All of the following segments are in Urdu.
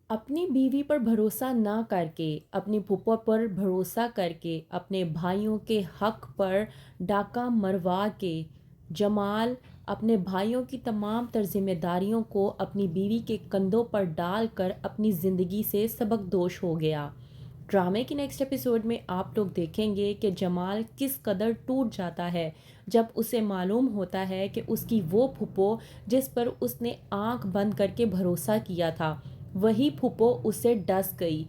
اپنی بیوی پر بھروسہ نہ کر کے، اپنی پھوپھو پر بھروسہ کر کے، اپنے بھائیوں کے حق پر ڈاکہ مروا کے، جمال اپنے بھائیوں کی تمام تر ذمہ داریوں کو اپنی بیوی کے کندھوں پر ڈال کر اپنی زندگی سے سبکدوش ہو گیا۔ ڈرامے کی نیکسٹ ایپیسوڈ میں آپ لوگ دیکھیں گے کہ جمال کس قدر ٹوٹ جاتا ہے جب اسے معلوم ہوتا ہے کہ اس کی وہ پھوپھو جس پر اس نے آنکھ بند کر کے بھروسہ کیا تھا، وہی پھوپھو اسے ڈس گئی۔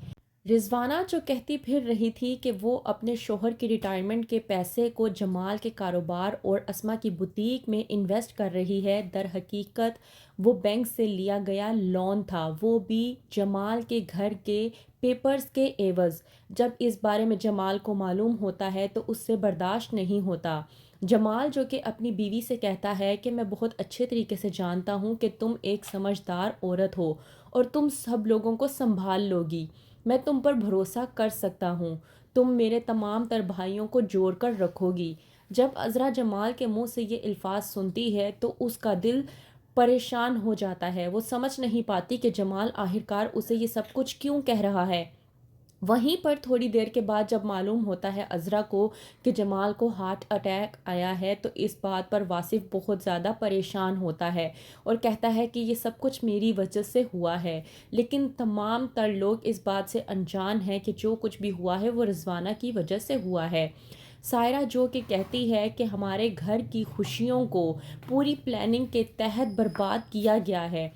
رضوانہ جو کہتی پھر رہی تھی کہ وہ اپنے شوہر کی ریٹائرمنٹ کے پیسے کو جمال کے کاروبار اور اسما کی بوتیک میں انویسٹ کر رہی ہے، در حقیقت وہ بینک سے لیا گیا لون تھا، وہ بھی جمال کے گھر کے پیپرز کے عوض۔ جب اس بارے میں جمال کو معلوم ہوتا ہے تو اس سے برداشت نہیں ہوتا۔ جمال جو کہ اپنی بیوی سے کہتا ہے کہ میں بہت اچھے طریقے سے جانتا ہوں کہ تم ایک سمجھدار عورت ہو اور تم سب لوگوں کو سنبھال لو گی، میں تم پر بھروسہ کر سکتا ہوں، تم میرے تمام تر بھائیوں کو جوڑ کر رکھو گی۔ جب عذرا جمال کے منہ سے یہ الفاظ سنتی ہے تو اس کا دل پریشان ہو جاتا ہے، وہ سمجھ نہیں پاتی کہ جمال آخرکار اسے یہ سب کچھ کیوں کہہ رہا ہے۔ وہیں پر تھوڑی دیر کے بعد جب معلوم ہوتا ہے عذرا کو کہ جمال کو ہارٹ اٹیک آیا ہے تو اس بات پر واصف بہت زیادہ پریشان ہوتا ہے اور کہتا ہے کہ یہ سب کچھ میری وجہ سے ہوا ہے، لیکن تمام تر لوگ اس بات سے انجان ہیں کہ جو کچھ بھی ہوا ہے وہ رضوانہ کی وجہ سے ہوا ہے۔ سائرہ جو کہ کہتی ہے کہ ہمارے گھر کی خوشیوں کو پوری پلاننگ کے تحت برباد کیا گیا ہے۔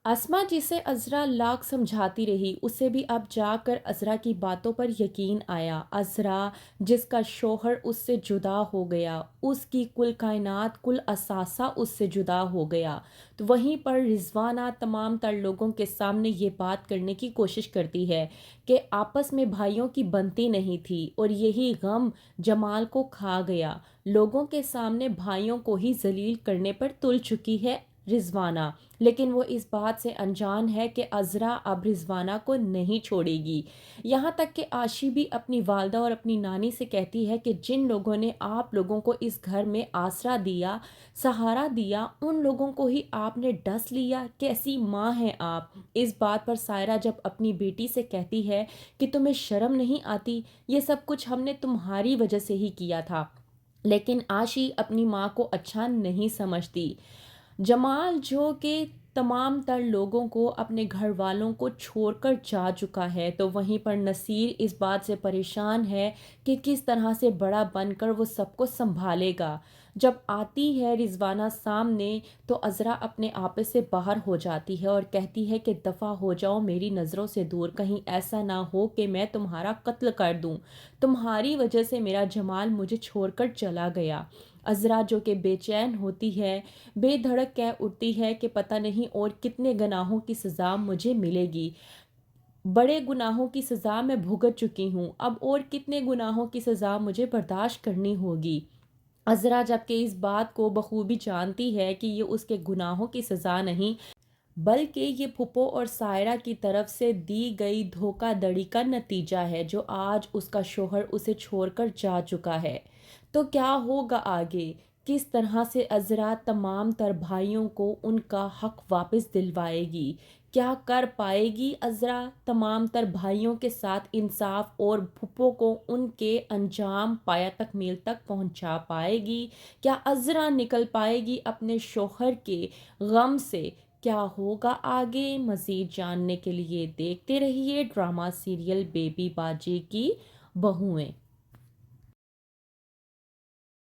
اسما جسے عذرا لاکھ سمجھاتی رہی، اسے بھی اب جا کر عذرا کی باتوں پر یقین آیا۔ عذرا جس کا شوہر اس سے جدا ہو گیا، اس کی کل کائنات، کل اثاثہ اس سے جدا ہو گیا، تو وہیں پر رضوانہ تمام تر لوگوں کے سامنے یہ بات کرنے کی کوشش کرتی ہے کہ آپس میں بھائیوں کی بنتی نہیں تھی اور یہی غم جمال کو کھا گیا۔ لوگوں کے سامنے بھائیوں کو ہی ذلیل کرنے پر تل چکی ہے رضوانہ، لیکن وہ اس بات سے انجان ہے کہ عذرا اب رضوانہ کو نہیں چھوڑے گی۔ یہاں تک کہ عاشی بھی اپنی والدہ اور اپنی نانی سے کہتی ہے کہ جن لوگوں نے آپ لوگوں کو اس گھر میں آسرا دیا، سہارا دیا، ان لوگوں کو ہی آپ نے ڈس لیا، کیسی ماں ہیں آپ۔ اس بات پر سائرہ جب اپنی بیٹی سے کہتی ہے کہ تمہیں شرم نہیں آتی، یہ سب کچھ ہم نے تمہاری وجہ سے ہی کیا تھا، لیکن عاشی اپنی ماں کو اچھا نہیں سمجھتی۔ جمال جو کہ تمام تر لوگوں کو، اپنے گھر والوں کو چھوڑ کر جا چکا ہے، تو وہیں پر نصیر اس بات سے پریشان ہے کہ کس طرح سے بڑا بن کر وہ سب کو سنبھالے گا۔ جب آتی ہے رضوانہ سامنے تو عذرا اپنے آپے سے باہر ہو جاتی ہے اور کہتی ہے کہ دفع ہو جاؤ میری نظروں سے دور، کہیں ایسا نہ ہو کہ میں تمہارا قتل کر دوں، تمہاری وجہ سے میرا جمال مجھے چھوڑ کر چلا گیا۔ عذرا جو کہ بے چین ہوتی ہے، بے دھڑک کہہ اٹھتی ہے کہ پتہ نہیں اور کتنے گناہوں کی سزا مجھے ملے گی، بڑے گناہوں کی سزا میں بھگت چکی ہوں، اب اور کتنے گناہوں کی سزا مجھے برداشت کرنی ہوگی۔ عذرا جبکہ اس بات کو بخوبی جانتی ہے کہ یہ اس کے گناہوں کی سزا نہیں بلکہ یہ پھوپھو اور سائرہ کی طرف سے دی گئی دھوکہ دڑی کا نتیجہ ہے، جو آج اس کا شوہر اسے چھوڑ کر جا چکا ہے۔ تو کیا ہوگا آگے؟ کس طرح سے عذرا تمام تر بھائیوں کو ان کا حق واپس دلوائے گی؟ کیا کر پائے گی عذرا تمام تر بھائیوں کے ساتھ انصاف اور پھوپھو کو ان کے انجام پایا تکمیل تک پہنچا پائے گی؟ کیا عذرا نکل پائے گی اپنے شوہر کے غم سے؟ کیا ہوگا آگے؟ مزید جاننے کے لیے دیکھتے رہیے ڈرامہ سیریل بیبی باجی کی بہوئیں۔